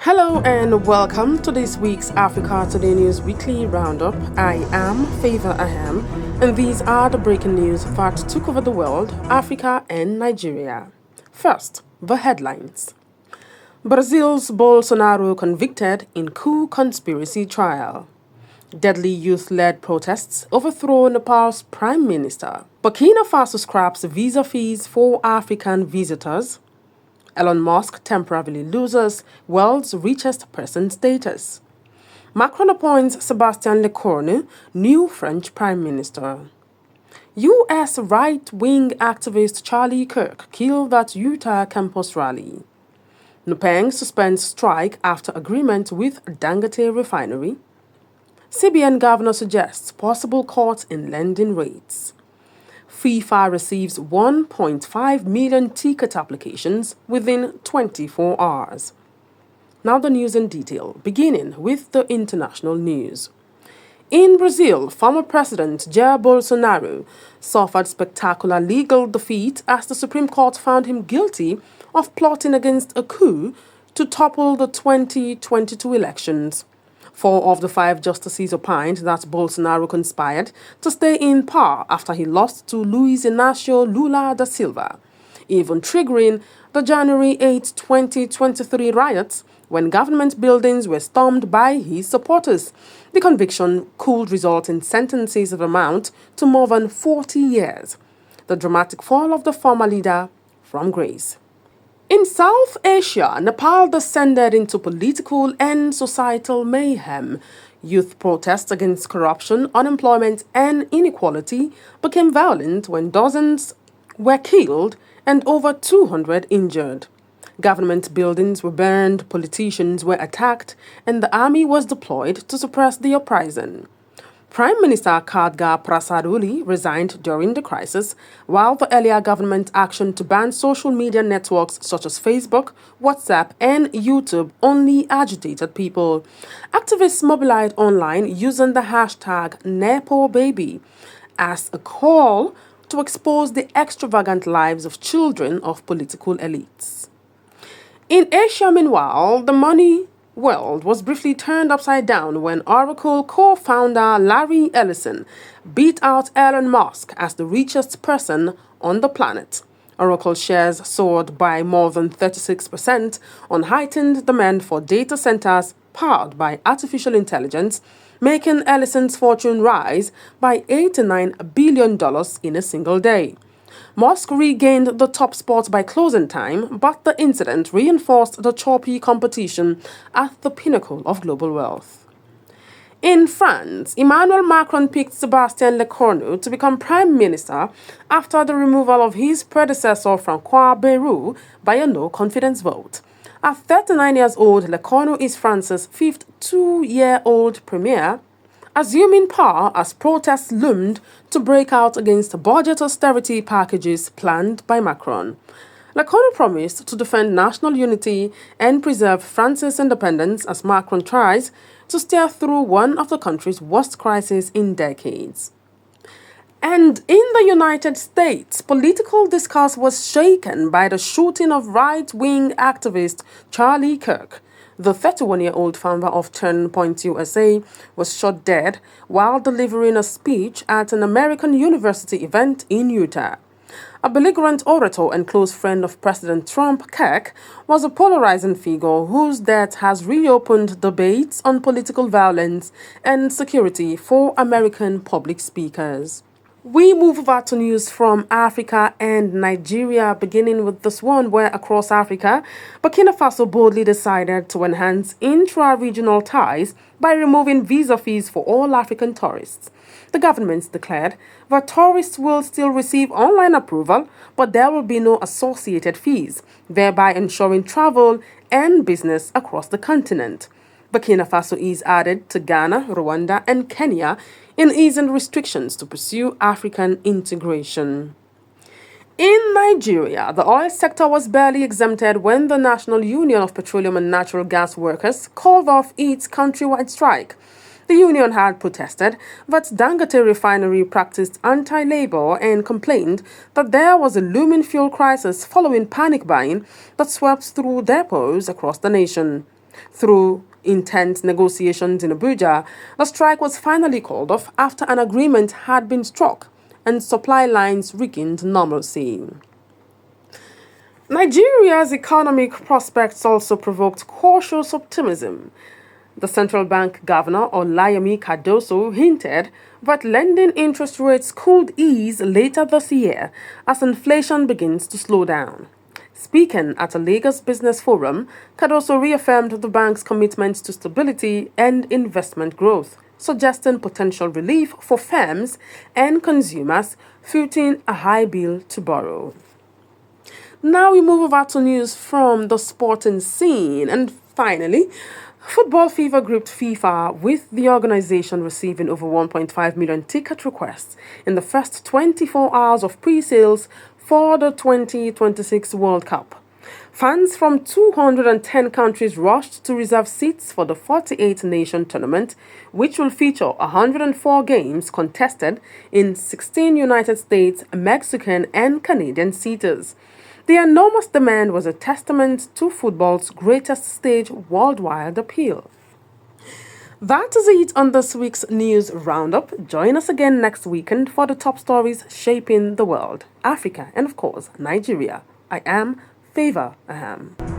Hello and welcome to this week's Africa Today News Weekly Roundup. I am Favor Aham, and these are the breaking news that took over the world, Africa and Nigeria. First, the headlines. Brazil's Bolsonaro convicted in coup conspiracy trial. Deadly youth-led protests overthrow Nepal's prime minister. Burkina Faso scraps visa fees for African visitors. Elon Musk temporarily loses world's richest person status. Macron appoints Sébastien Lecornu new French prime minister. U.S. right-wing activist Charlie Kirk killed at Utah campus rally. Nepal suspends strike after agreement with Dangote refinery. CBN governor suggests possible cuts in lending rates. FIFA receives 1.5 million ticket applications within 24 hours. Now the news in detail, beginning with the international news. In Brazil, former President Jair Bolsonaro suffered spectacular legal defeat as the Supreme Court found him guilty of plotting against a coup to topple the 2022 elections. 4 of the 5 justices opined that Bolsonaro conspired to stay in power after he lost to Luiz Inácio Lula da Silva, even triggering the January 8, 2023 riots when government buildings were stormed by his supporters. The conviction could result in sentences that amount to more than 40 years. The dramatic fall of the former leader from grace. In South Asia, Nepal descended into political and societal mayhem. Youth protests against corruption, unemployment, and inequality became violent when dozens were killed and over 200 injured. Government buildings were burned, politicians were attacked, and the army was deployed to suppress the uprising. Prime Minister Khadga Prasad Uli resigned during the crisis, while the earlier government action to ban social media networks such as Facebook, WhatsApp, and YouTube only agitated people. Activists mobilized online using the hashtag #NepoBaby as a call to expose the extravagant lives of children of political elites. In Asia, meanwhile, the money world was briefly turned upside down when Oracle co-founder Larry Ellison beat out Elon Musk as the richest person on the planet. Oracle shares soared by more than 36% on heightened demand for data centers powered by artificial intelligence, making Ellison's fortune rise by $89 billion in a single day. Musk regained the top spot by closing time, but the incident reinforced the choppy competition at the pinnacle of global wealth. In France, Emmanuel Macron picked Sébastien Lecornu to become prime minister after the removal of his predecessor François Bayrou by a no-confidence vote. At 39 years old, Lecornu is France's 5th two-year-old premier, assuming power as protests loomed to break out against budget austerity packages planned by Macron. Lecornu promised to defend national unity and preserve France's independence as Macron tries to steer through one of the country's worst crises in decades. And in the United States, political discourse was shaken by the shooting of right-wing activist Charlie Kirk. The 31-year-old founder of Turning Point USA was shot dead while delivering a speech at an American university event in Utah. A belligerent orator and close friend of President Trump, Kirk, was a polarizing figure whose death has reopened debates on political violence and security for American public speakers. We move over to news from Africa and Nigeria, beginning with this one where across Africa, Burkina Faso boldly decided to enhance intra-regional ties by removing visa fees for all African tourists. The government declared that tourists will still receive online approval, but there will be no associated fees, thereby ensuring travel and business across the continent. Burkina Faso is added to Ghana, Rwanda, and Kenya in easing restrictions to pursue African integration. In Nigeria, the oil sector was barely exempted when the National Union of Petroleum and Natural Gas Workers called off its countrywide strike. The union had protested that Dangote refinery practiced anti-labor and complained that there was a looming fuel crisis following panic buying that swept through depots across the nation. Through intense negotiations in Abuja, the strike was finally called off after an agreement had been struck and supply lines regained normalcy. Nigeria's economic prospects also provoked cautious optimism. The central bank governor, Olayemi Cardoso, hinted that lending interest rates could ease later this year as inflation begins to slow down. Speaking at a Lagos Business Forum, Cardoso reaffirmed the bank's commitment to stability and investment growth, suggesting potential relief for firms and consumers footing a high bill to borrow. Now we move over to news from the sporting scene. And finally, football fever gripped FIFA, with the organization receiving over 1.5 million ticket requests in the first 24 hours of pre-sales for the 2026 World Cup. Fans from 210 countries rushed to reserve seats for the 48-nation tournament, which will feature 104 games contested in 16 United States, Mexican, and Canadian seaters. The enormous demand was a testament to football's greatest stage worldwide appeal. That is it on this week's News Roundup. Join us again next weekend for the top stories shaping the world, Africa, and of course, Nigeria. I am Favor Aham.